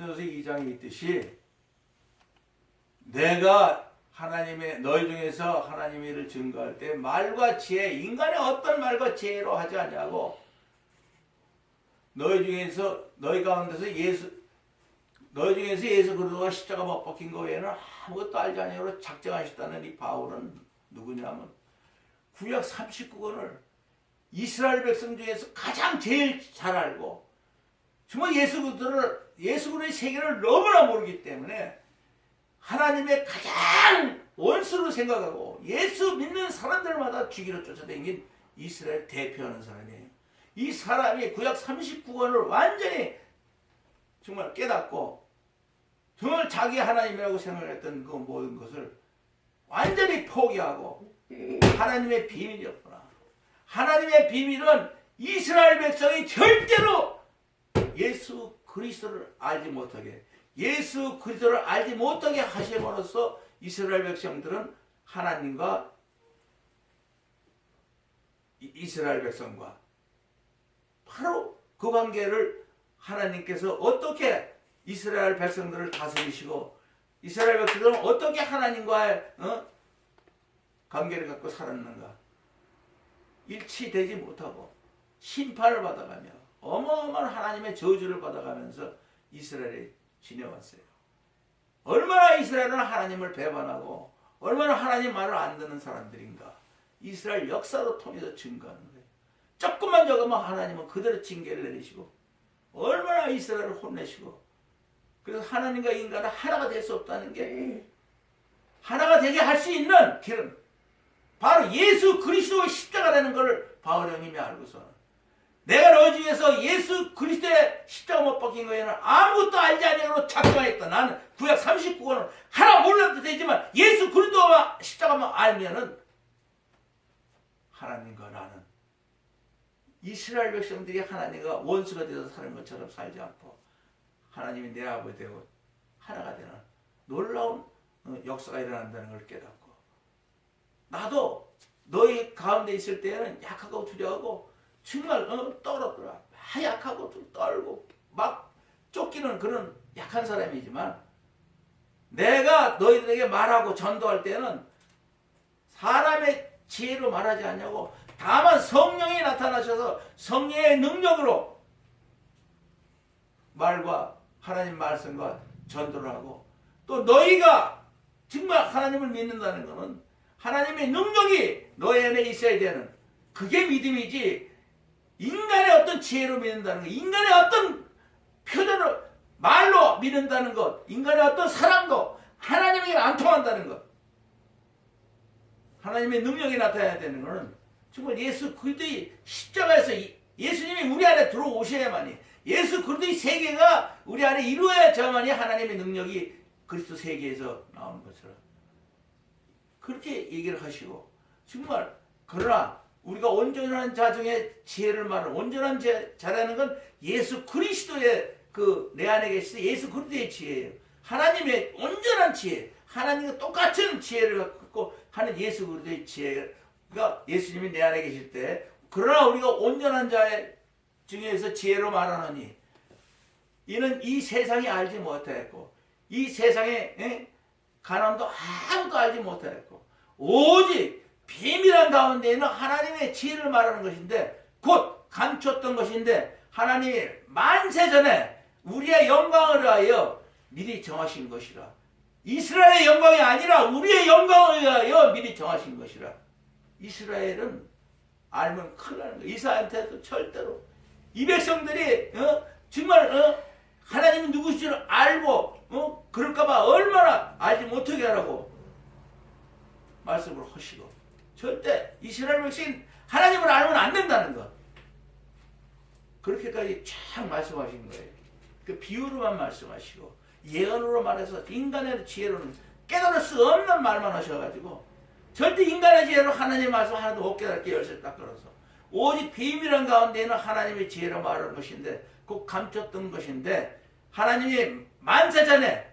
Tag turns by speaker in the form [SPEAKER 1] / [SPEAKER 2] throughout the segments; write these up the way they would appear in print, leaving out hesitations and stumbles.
[SPEAKER 1] 고린도서 2장에 있듯이 내가 하나님의 너희 중에서 하나님의 일을 증거할 때 말과 지혜, 인간의 어떤 말과 지혜로 하지 않냐고. 너희 가운데서 너희 중에서 예수 그리스도가 십자가 못 박힌 거 외에는 아무것도 알지 않냐고 작정하셨다는 이 바울은 누구냐면 구약 39권을 이스라엘 백성 중에서 가장 제일 잘 알고 정말 예수 그리스도의 세계를 너무나 모르기 때문에 하나님의 가장 원수로 생각하고 예수 믿는 사람들마다 죽이러 쫓아다닌 이스라엘 대표하는 사람이에요. 이 사람이 구약 39권을 완전히 정말 깨닫고 정말 자기 하나님이라고 생각했던 그 모든 것을 완전히 포기하고 하나님의 비밀이었구나. 하나님의 비밀은 이스라엘 백성이 절대로 예수 그리스도를 알지 못하게, 예수 그리스도를 알지 못하게 하심으로써 이스라엘 백성들은 하나님과 이스라엘 백성과 바로 그 관계를 하나님께서 어떻게 이스라엘 백성들을 다스리시고 이스라엘 백성들은 어떻게 하나님과의 관계를 갖고 살았는가. 일치되지 못하고 심판을 받아가며 어마어마한 하나님의 저주를 받아가면서 이스라엘이 지내왔어요. 얼마나 이스라엘은 하나님을 배반하고 얼마나 하나님 말을 안 듣는 사람들인가. 이스라엘 역사로 통해서 증거하는 거예요. 조금만 적으면 하나님은 그대로 징계를 내리시고 얼마나 이스라엘을 혼내시고, 그래서 하나님과 인간은 하나가 될 수 없다는 게, 하나가 되게 할 수 있는 길은 바로 예수 그리스도의 십자가라는 것을 바울 형님이 알고서 내가 너 중에서 예수 그리스도의 십자가 못 박힌 거에는 아무것도 알지 아니하고 작정하였다. 나는 구약 39권을 하나 몰라도 되지만 예수 그리스도와 십자가만 알면은 하나님과 나는 이스라엘 백성들이 하나님과 원수가 되어서 사는 것처럼 살지 않고 하나님이 내 아버지 되고 하나가 되는 놀라운 역사가 일어난다는 걸 깨닫고, 나도 너희 가운데 있을 때에는 약하고 두려워하고 정말 떨었더라. 막 약하고 떨고 막 쫓기는 그런 약한 사람이지만 내가 너희들에게 말하고 전도할 때는 사람의 지혜로 말하지 않냐고, 다만 성령이 나타나셔서 성령의 능력으로 말과 하나님 말씀과 전도를 하고, 또 너희가 정말 하나님을 믿는다는 것은 하나님의 능력이 너희 안에 있어야 되는 그게 믿음이지, 인간의 어떤 지혜로 믿는다는 것, 인간의 어떤 표현으로 말로 믿는다는 것, 인간의 어떤 사랑도 하나님에게 안 통한다는 것. 하나님의 능력이 나타나야 되는 것은 정말 예수 그리스도의 십자가에서 예수님이 우리 안에 들어오셔야만이, 예수 그리스도의 세계가 우리 안에 이루어야만이 하나님의 능력이 그리스도 세계에서 나오는 것처럼 그렇게 얘기를 하시고, 정말 그러나 우리가 온전한 자 중에 지혜를 말하는, 온전한 자라는 건 예수 그리스도의 내 안에 계신 예수 그리스도의 지혜예요. 하나님의 온전한 지혜, 하나님과 똑같은 지혜를 갖고 하는 예수 그리스도의 지혜가 예수님이 내 안에 계실 때, 그러나 우리가 온전한 자 중에서 지혜로 말하노니 이는 이 세상이 알지 못하였고 이 세상의 가난도 아무도 알지 못하였고 오직 비밀한 가운데 있는 하나님의 지혜를 말하는 것인데, 곧 감췄던 것인데 하나님이 만세전에 우리의 영광을 위하여 미리 정하신 것이라. 이스라엘의 영광이 아니라 우리의 영광을 위하여 미리 정하신 것이라. 이스라엘은 알면 큰일 나는 거야. 이스라엘한테도 절대로 이 백성들이 정말 하나님이 누구신 줄 알고 그럴까봐 얼마나 알지 못하게 하라고 말씀을 하시고, 절대 이스라엘 백성이 하나님을 알면 안 된다는 것, 그렇게까지 쫙 말씀하신 거예요. 그 비유로만 말씀하시고 예언으로 말해서 인간의 지혜로는 깨달을 수 없는 말만 하셔가지고 절대 인간의 지혜로 하나님의 말씀 하나도 못 깨닫게 열쇠 딱 걸어서 오직 비밀한 가운데는 하나님의 지혜로 말하는 것인데, 곧 감췄던 것인데 하나님이 만세전에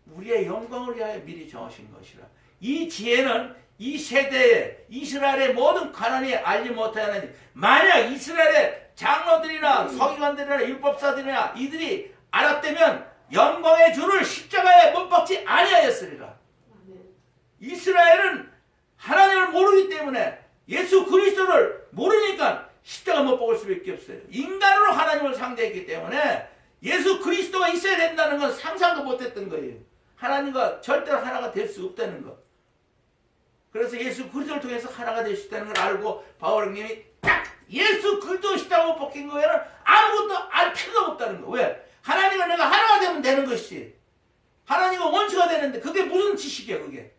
[SPEAKER 1] 우리의 영광을 위하여 미리 정하신 것이라. 이 지혜는 이 세대에 이스라엘의 모든 가난이 알지 못하는, 만약 이스라엘의 장로들이나 서기관들이나 율법사들이나 이들이 알았다면 영광의 주를 십자가에 못 박지 아니하였으리라. 이스라엘은 하나님을 모르기 때문에 예수 그리스도를 모르니까 십자가 못 박을 수밖에 없어요. 인간으로 하나님을 상대했기 때문에 예수 그리스도가 있어야 된다는 건 상상도 못했던 거예요. 하나님과 절대로 하나가 될 수 없다는 거. 그래서 예수 그리스도를 통해서 하나가 될 수 있다는 걸 알고 바울님이 딱 예수 그리스도 십자가 못 박힌 거에는 아무것도 알 필요가 없다는 거. 왜? 하나님과 내가 하나가 되면 되는 것이지. 하나님과 원수가 되는데 그게 무슨 지식이야 그게.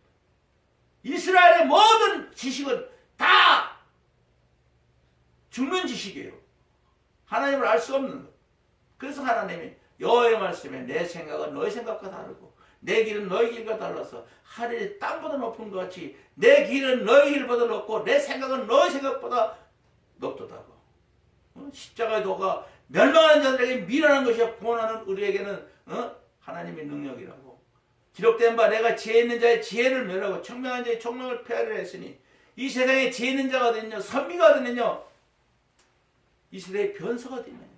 [SPEAKER 1] 이스라엘의 모든 지식은 다 죽는 지식이에요. 하나님을 알 수 없는 것. 그래서 하나님이 여호와의 말씀에 내 생각은 너의 생각과 다르고 내 길은 너의 길과 달라서 하늘이 땅보다 높은 것 같이 내 길은 너의 길보다 높고 내 생각은 너의 생각보다 높도다고. 십자가의 도가 멸망하는 자들에게 미련한 것이야 구원하는 우리에게는 하나님의 능력이라고. 기록된 바 내가 지혜 있는 자의 지혜를 멸하고 청명한 자의 청명을 폐하려 했으니 이 세상에 지혜 있는 자가 어딨냐 선비가 어딨냐 이 세대의 변수가 어딨냐.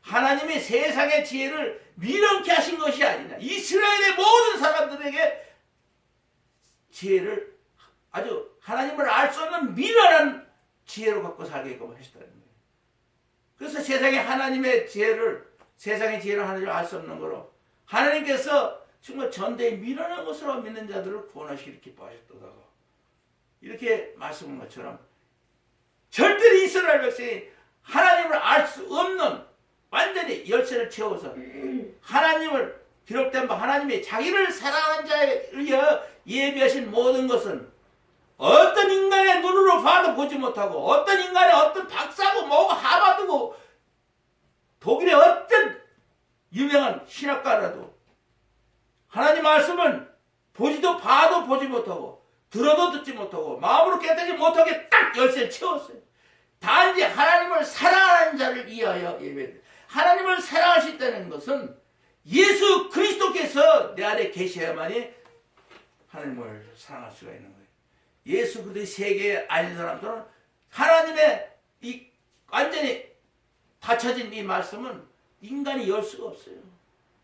[SPEAKER 1] 하나님이 세상의 지혜를 미련케 하신 것이 아니냐. 이스라엘의 모든 사람들에게 지혜를 아주 하나님을 알 수 없는 미련한 지혜로 갖고 살게끔 하셨다는 거예요. 그래서 세상의 하나님의 지혜를 세상의 지혜를 하나님을 알 수 없는 거로 하나님께서 정말 전대에 미련한 것으로 믿는 자들을 구원하시기를 기뻐하셨다고. 이렇게 말씀한 것처럼 절대로 이스라엘 백성이 하나님을 알 수 없는 완전히 열쇠를 채워서 하나님을 기록된 바 하나님이 자기를 사랑하는 자에 의하여 예비하신 모든 것은 어떤 인간의 눈으로 봐도 보지 못하고 어떤 인간의 어떤 박사고 뭐고 하버드고 독일의 어떤 유명한 신학가라도 하나님 말씀은 보지도 봐도 보지 못하고 들어도 듣지 못하고 마음으로 깨닫지 못하게 딱 열쇠를 채웠어요. 단지 하나님을 사랑하는 자를 위하여 예배를. 하나님을 사랑할 수 있다는 것은 예수 그리스도께서 내 안에 계셔야만이 하나님을 사랑할 수가 있는 거예요. 예수 그리스도의 세계에 아닌 사람들은 하나님의 이 완전히 닫혀진 이 말씀은 인간이 열 수가 없어요.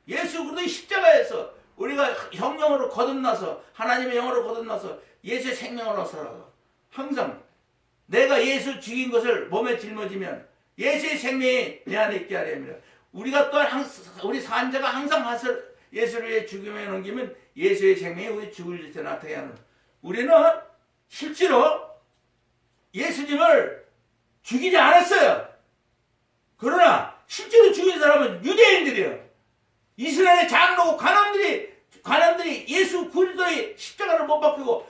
[SPEAKER 1] 예수 그리스도의 십자가에서 우리가 성령으로 거듭나서 하나님의 영으로 거듭나서 예수의 생명으로 살아가. 항상 내가 예수 죽인 것을 몸에 짊어지면 예수의 생명이 내 안에 있게 하려면 우리가 또한 우리 산자가 항상 예수를 위해 죽음에 넘기면 예수의 생명이 우리 죽을 때 나타나게 하는. 우리는 실제로 예수님을 죽이지 않았어요. 그러나 실제로 죽인 사람은 유대인들이에요. 이스라엘의 장로고 관원들이 예수 그리스도의 십자가를 못 박히고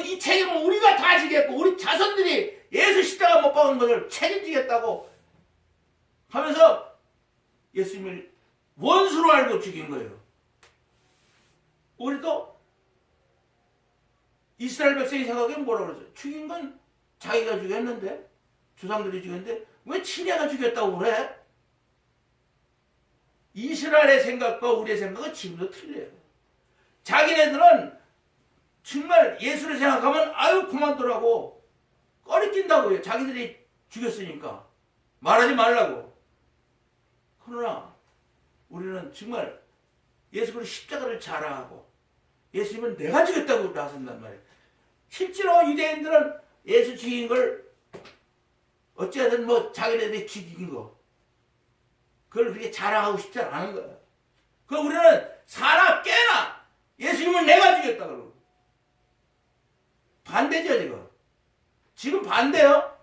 [SPEAKER 1] 이 책임은 우리가 다 지겠고 우리 자손들이 예수 십자가 못 박은 것을 책임지겠다고 하면서 예수님을 원수로 알고 죽인 거예요. 우리도 이스라엘 백성이 생각하기에 뭐라고 그러죠? 죽인 건 자기가 죽였는데 조상들이 죽였는데 왜 친애가 죽였다고 그래? 이스라엘의 생각과 우리의 생각은 지금도 틀려요. 자기네들은 정말 예수를 생각하면 아유 그만두라고 꺼리낀다고요. 자기들이 죽였으니까 말하지 말라고. 그러나 우리는 정말 예수 그리스도 십자가를 자랑하고 예수님은 내가 죽였다고 나선단 말이에요. 실제로 유대인들은 예수 죽인 걸 어찌하든 뭐 자기네들이 죽인 거 그걸 그렇게 자랑하고 싶지 않은 거야. 그 우리는 사나 깨나 예수님은 내가 죽였다 그러고 반대죠 지금. 지금 반대요.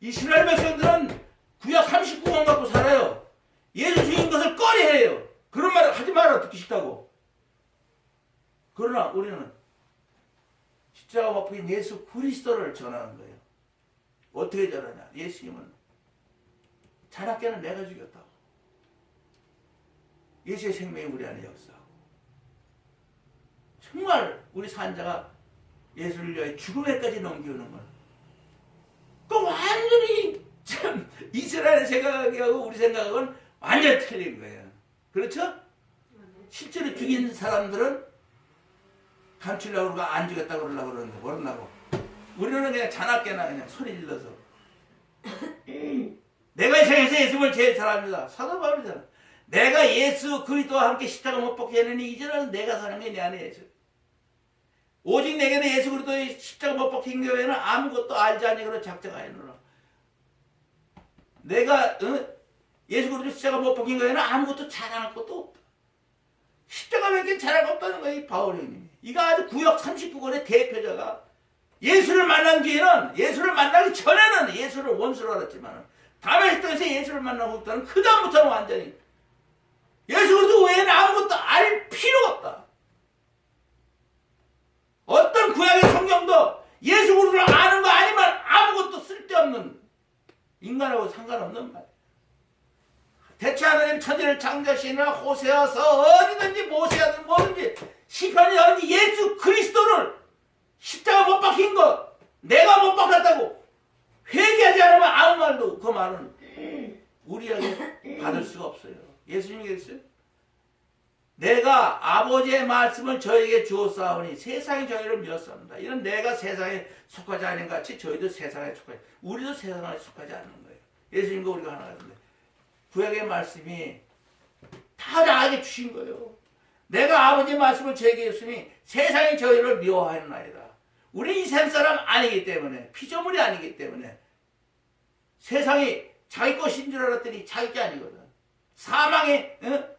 [SPEAKER 1] 이스라엘 백성들은 구약 39권 갖고 살아요. 예수 죽인 것을 꺼리해요. 그런 말을 하지 마라 듣기 싫다고. 그러나 우리는 십자가 못 박힌 예수 그리스도를 전하는 거예요. 어떻게 전하냐. 예수님은 자나깨는 내가 죽였다고. 예수의 생명이 우리 안에 역사하고 정말 우리 산자가 예수를 위하여 죽음에까지 넘기는 건 그 완전히 참 이스라엘 생각하고 우리 생각은 완전히 틀린 거예요. 그렇죠? 실제로 죽인 사람들은 감추려고 그러고 안 죽였다고 그러려고 그러는데 모른다고. 우리는 그냥 자나깨나 그냥 소리 질러서 내가 이 세상에서 예수님을 제일 잘합니다. 사도 바울이잖아. 내가 예수 그리스도와 함께 십자가 못 박게 하느니 이제는 내가 사는 게 내 안에 예수. 오직 내게는 예수 그리스도의 십자가 못 박힌 교회는 아무것도 알지 아니하고 작정하였노라. 내가 예수 그리스도 십자가 못 박힌 교회는 아무것도 자랑할 것도 없다. 십자가 밖에 자랑할 거 없다는 거예요. 바울 형님이. 이거 아주 구역 39권의 대표자가 예수를 만난 뒤에는 예수를 만나기 전에는 예수를 원수로 알았지만 다메섹에서 예수를 만나고부터는 그 다음부터는 완전히 예수 그리스도 외에는 아무것도 알 필요가 없다. 어떤 구약의 성경도 예수 그리스도를 아는 거 아니면 아무것도 쓸데없는 인간하고 상관없는 말이야. 대체 하나님 천지를 창조하시느라 호세아서 어디든지 모세하든 뭐든지 시편이든지 예수 그리스도를 십자가 못 박힌 거 내가 못 박았다고 회개하지 않으면 아무 말도 그 말은 우리에게 받을 수가 없어요. 예수님이 그랬어요. 내가 아버지의 말씀을 저에게 주었사오니 세상이 저희를 미웠습니다. 이런 내가 세상에 속하지 않은 같이 저희도 세상에 속하지 우리도 세상에 속하지 않는 거예요. 예수님과 우리가 하나 같은데 구약의 말씀이 다 나에게 주신 거예요. 내가 아버지의 말씀을 저에게 줬으니 세상이 저희를 미워하였나이다. 우리 이 세상 아니기 때문에 피조물이 아니기 때문에 세상이 자기 것인 줄 알았더니 자기 게 아니거든. 사망이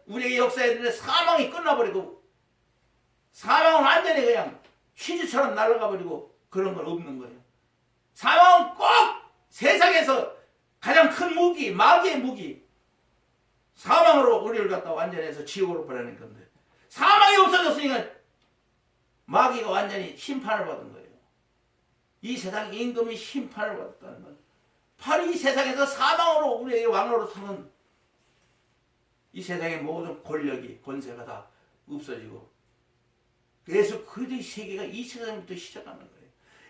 [SPEAKER 1] 우리에게 역사했는데 사망이 끝나버리고 사망은 완전히 그냥 휴지처럼 날아가 버리고 그런 건 없는 거예요. 사망은 꼭 세상에서 가장 큰 무기, 마귀의 무기 사망으로 우리를 갖다 완전해서 지옥으로 보내는 건데 사망이 없어졌으니까 마귀가 완전히 심판을 받은 거예요. 이 세상 임금이 심판을 받았다는 건 바로 이 세상에서 사망으로 우리에게 왕로로 서는 이 세상의 모든 권력이 권세가 다 없어지고 그래서 그리스도의 세계가 이 세상부터 시작하는 거예요.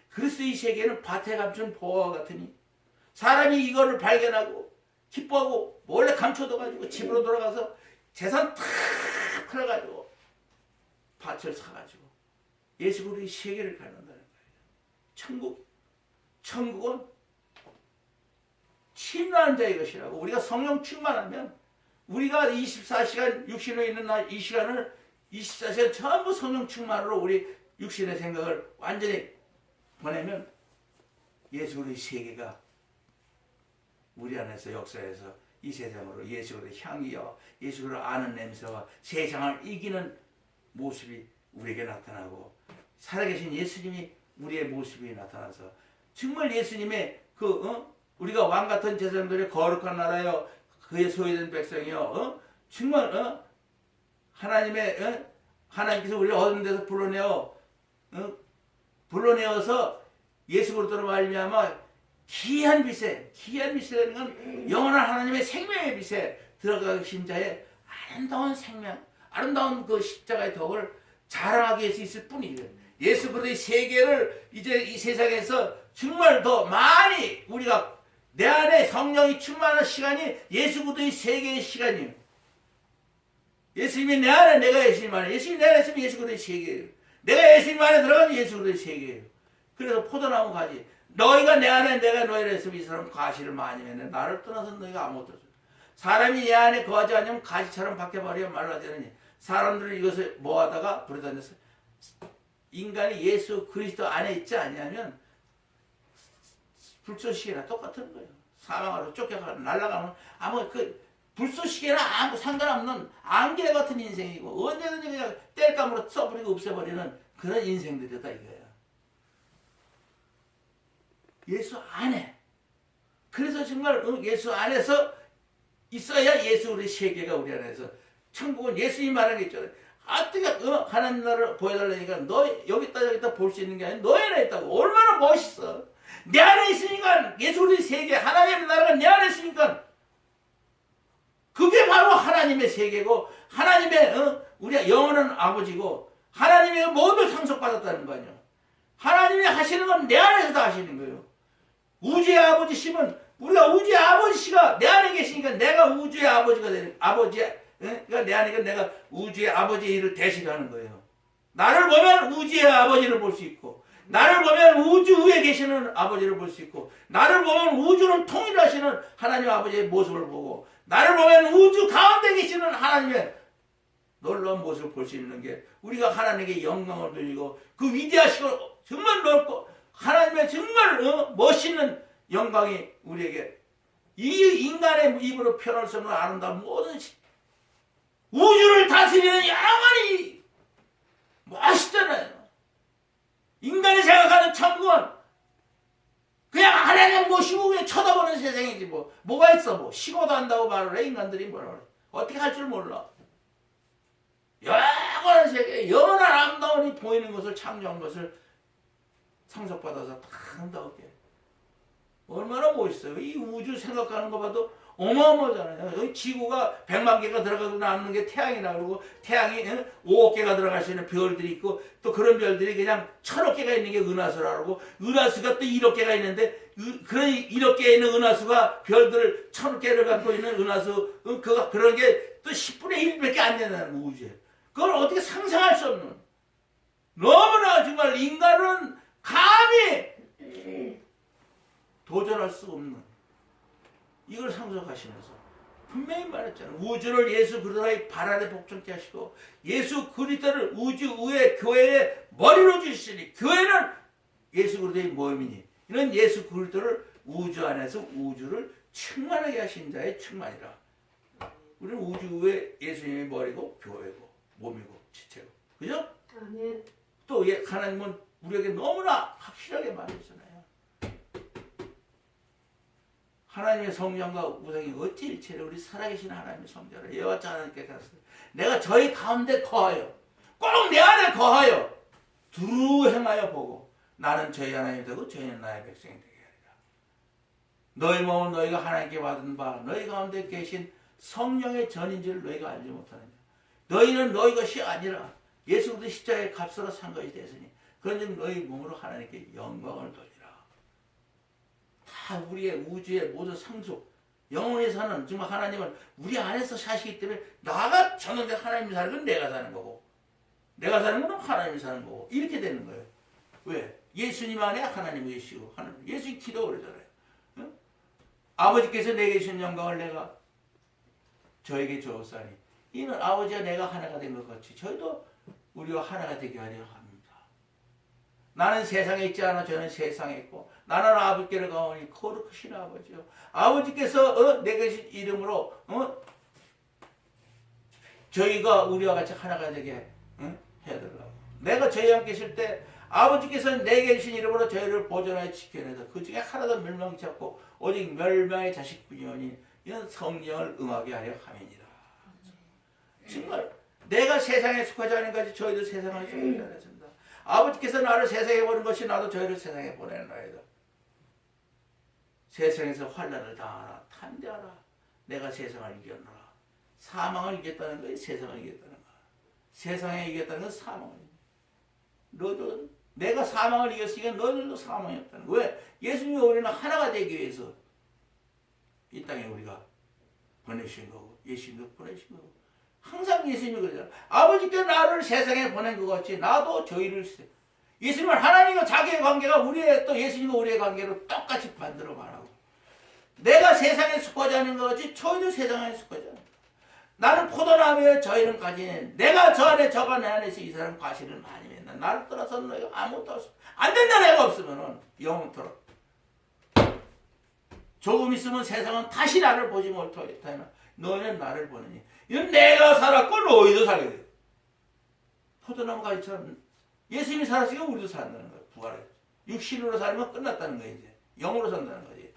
[SPEAKER 1] 그래서 이 세계는 밭에 감춘 보화와 같으니 사람이 이거를 발견하고 기뻐하고 몰래 감춰둬가지고 집으로 돌아가서 재산 탁 풀어가지고 밭을 사가지고 예수 그리스도의 세계를 갖는다는 거예요. 천국은 침노하는 자의 것이라고. 우리가 성령 충만하면 우리가 24시간 육신에 있는 날 이 시간을 24시간 전부 성령 충만으로 우리 육신의 생각을 완전히 보내면 예수 그리스도의 세계가 우리 안에서 역사해서 이 세상으로 예수 그리스도의 향기와 예수 그리스도를 아는 냄새와 세상을 이기는 모습이 우리에게 나타나고 살아계신 예수님이 우리의 모습이 나타나서 정말 예수님의 우리가 왕같은 제사장들의 거룩한 나라여 그의 소유된 백성이여 정말 하나님께서 우리를 어두운 데서 불러내어서 예수 그리스도로 말미암아 기이한 빛이라는 건 영원한 하나님의 생명의 빛에 들어가신 자의 아름다운 생명, 아름다운 그 십자가의 덕을 자랑하기 위해서 있을 뿐이에요. 예수 그리스도의 세계를 이제 이 세상에서 정말 더 많이 우리가 내 안에 성령이 충만한 시간이 예수 그리스도의 세계의 시간이에요. 예수님이 내 안에 내가 예수님 안에 예수님이 내 안에 있으면 예수 그리스도의 세계예요. 내가 예수님 안에 들어가면 예수 그리스도의 세계예요. 그래서 포도나무 가지 너희가 내 안에 내가 너희를 했으면 이 사람 가시를 많이 맺네. 나를 떠나서 너희가 아무것도 없어. 사람이 내 안에 거하지 않으면 가시처럼 박혀버려 말라지느니 사람들은 이것을 모아다가 불에 던졌어. 인간이 예수 그리스도 안에 있지 않냐면 불쏘시개나 똑같은 거예요. 사망으로 쫓겨가고 날아가면 아무 불쏘시개나 아무 상관없는 안개 같은 인생이고 언제든지 그냥 땔감으로 써버리고 없애버리는 그런 인생들이다 이거예요. 예수 안에. 그래서 정말 예수 안에서 있어야 예수 우리 세계가 우리 안에서 천국은 예수님 말하는 게 있잖아요. 어떻게 하나님 나라를 보여달라니까 너 여기다 볼 수 있는 게 아니라 너희 안에 있다고. 얼마나 멋있어. 내 안에 있으니까 예수 우리 세계 하나님의 나라가 내 안에 있으니까 그게 바로 하나님의 세계고 하나님의 우리가 영원한 아버지고 하나님의 모두 상속받았다는 거 아니에요. 하나님이 하시는 건 내 안에서 다 하시는 거예요. 우주의 아버지심은 우리가 우주의 아버지가 내 안에 계시니까 내가 우주의 아버지가 되는 그러니까 내 안에 내가 우주의 아버지의 일을 대신하는 거예요. 나를 보면 우주의 아버지를 볼 수 있고 나를 보면 우주 위에 계시는 아버지를 볼 수 있고, 나를 보면 우주를 통일하시는 하나님 아버지의 모습을 보고, 나를 보면 우주 가운데 계시는 하나님의 놀라운 모습을 볼 수 있는 게, 우리가 하나님께 영광을 돌리고 그 위대하시고 정말 넓고 하나님의 정말 멋있는 영광이 우리에게 이 인간의 입으로 표현할 수 없는 아름다운 모든 우주를 다스리는 영원히 멋있잖아요. 인간이 생각하는 천국은 그냥 하나님 모시고 그냥 쳐다보는 세상이지 뭐가 있어. 뭐 쉬고도 한다고 말을 해. 인간들이 뭐라 그래. 어떻게 할 줄 몰라. 영원한 세계, 영원한 아름다움이 보이는 것을 창조한 것을 상속받아서 다 아름다웠게. 얼마나 멋있어요. 이 우주 생각하는 거 봐도 어마어마하잖아요. 여기 지구가 100만 개가 들어가고 남는 게 태양이라 그러고, 태양이 5억 개가 들어갈 수 있는 별들이 있고, 또 그런 별들이 그냥 1000억 개가 있는 게 은하수라 그러고, 은하수가 또 1억 개가 있는데, 그런 1억 개 있는 은하수가 별들 1000억 개를 갖고 있는 은하수, 그런 게 또 10분의 1밖에 안 된다는 거, 우주에. 그걸 어떻게 상상할 수 없는, 너무나 정말 인간은 감히 도전할 수 없는 이걸 상속하시면서 분명히 말했잖아요. 우주를 예수 그리스도의 발 아래 복종케 하시고, 예수 그리스도를 우주 위에 교회의 머리로 주시니, 교회는 예수 그리스도의 모임이니, 이런 예수 그리스도를 우주 안에서 우주를 충만하게 하신 자의 충만이라. 우리는 우주 위에 예수님의 머리고 교회고 몸이고 지체고, 그죠?
[SPEAKER 2] 아멘.
[SPEAKER 1] 또 하나님은 우리에게 너무나 확실하게 말했잖아요. 하나님의 성령과 우상이 어찌 일체를 우리 살아계신 하나님의 성자를 여호와 하나님께 갔을 내가 저희 가운데 거하여, 꼭 내 안에 거하여 두루 행하여 보고, 나는 저희 하나님이 되고 저희는 나의 백성이 되게 하리라. 너희 몸은 너희가 하나님께 받은 바 너희 가운데 계신 성령의 전인 줄 너희가 알지 못하느냐. 너희는 너희 것이 아니라 예수 그리스도 십자가의 값으로 산 것이 되으니, 그런즉 너희 몸으로 하나님께 영광을 돌리라. 다 우리의 우주의 모든 상속, 영혼에 사는 정말 하나님은 우리 안에서 사시기 때문에, 나가 저는 하나님이 사는 건 내가 사는 거고, 내가 사는 건 하나님이 사는 거고, 이렇게 되는 거예요. 왜? 예수님 안에 하나님이 계시고, 하나님, 예수님 기도 그러잖아요. 응? 아버지께서 내게 주신 영광을 내가 저에게 주었사니, 이는 아버지와 내가 하나가 된 것 같이 저희도 우리와 하나가 되게 하려 합니다. 나는 세상에 있지 않아 저는 세상에 있고, 나는 아버지께를 가오니 거룩하신 아버지요. 아버지께서 내게 주신 이름으로 저희가 우리와 같이 하나가 되게 해달라고. 내가 저희와 함께 있을 때 아버지께서 내게 주신 이름으로 저희를 보존하여 지켜내서 그 중에 하나도 멸망치 않고 오직 멸망의 자식뿐이오니 이는 성령을 응하게 하려 함이니라. 정말 내가 세상에 속하지 않은 것이 저희도 세상에 속하지 않았습니다. 아버지께서 나를 세상에 보낸 것이 나도 저희를 세상에 보내나이다. 세상에서 환난을 당하나 탄대하라. 내가 세상을 이겼노라. 사망을 이겼다는 것이 세상을 이겼다는 거야. 세상에 이겼다는 건 사망을 이겼다. 너도 내가 사망을 이겼으니까 너희들도 사망이 없다는 거야. 왜? 예수님이 우리는 하나가 되기 위해서 이 땅에 우리가 보내신 거고, 예수님도 보내신 거고, 항상 예수님이 그러잖아요. 아버지께서 나를 세상에 보낸 것 같이 나도 저희를, 예수님은 하나님과 자기의 관계가 우리의, 또 예수님과 우리의 관계로 똑같이 반대로 말하고, 내가 세상에 속하지 않은 것 같이 저희도 세상에 속하지 않아. 나는 포도나무에 저희는 가지니, 내가 저 안에 저가 내 안에서 이 사람 과실을 많이 맺나. 나를 떠나서는 너희가 아무것도 없어. 안 된다. 내가 없으면은 영원토록. 조금 있으면 세상은 다시 나를 보지 못하겠다. 너희는 나를 보느니 이건 내가 살았고 너희도 살게 돼. 포도나무 가지처럼 예수님이 살았으니까 우리도 산다는 거예요. 부활해. 육신으로 살면 끝났다는 거예요. 이제 영으로 산다는 거지.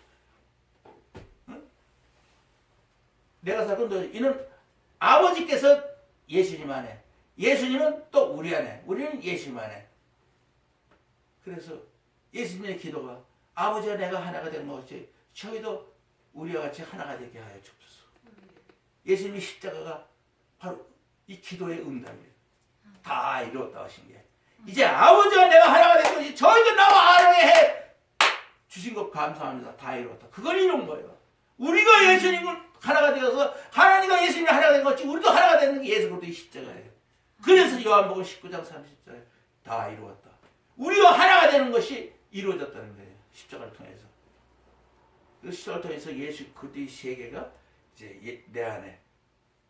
[SPEAKER 1] 응? 내가 살고 너희, 이는 아버지께서 예수님 안에, 예수님은 또 우리 안에, 우리는 예수님 안에. 그래서 예수님의 기도가 아버지와 내가 하나가 된 것이 저희도 우리와 같이 하나가 되게 하여 주옵소서. 예수님의 십자가가 바로 이 기도의 응답이에요. 다 이루었다 하신 게, 이제 아버지와 내가 하나가 된 것이 저희도 나와 하나게 해 주신 것 감사합니다. 다 이루었다. 그걸 이룬 거예요. 우리가 예수님을 하나가 되어서 하나님과 예수님이 하나가 된 것이 우리도 하나가 되는 게 예수 그리스도의 십자가예요. 그래서 요한복음 19장 30절에 다 이루었다. 우리와 하나가 되는 것이 이루어졌다는 거예요. 십자가를 통해서. 그 십자가를 통해서 예수 그리스도의 세계가 이제 내 안에,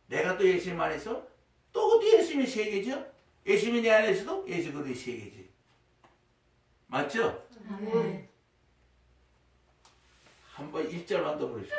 [SPEAKER 1] 내가 또 예수님 안에서 또 그것도 예수님의 세계죠. 예수님이 내 안에서도 예수 그리스도의 세계지. 맞죠?
[SPEAKER 2] 아멘.
[SPEAKER 1] 한번 1절만 더 보십시오.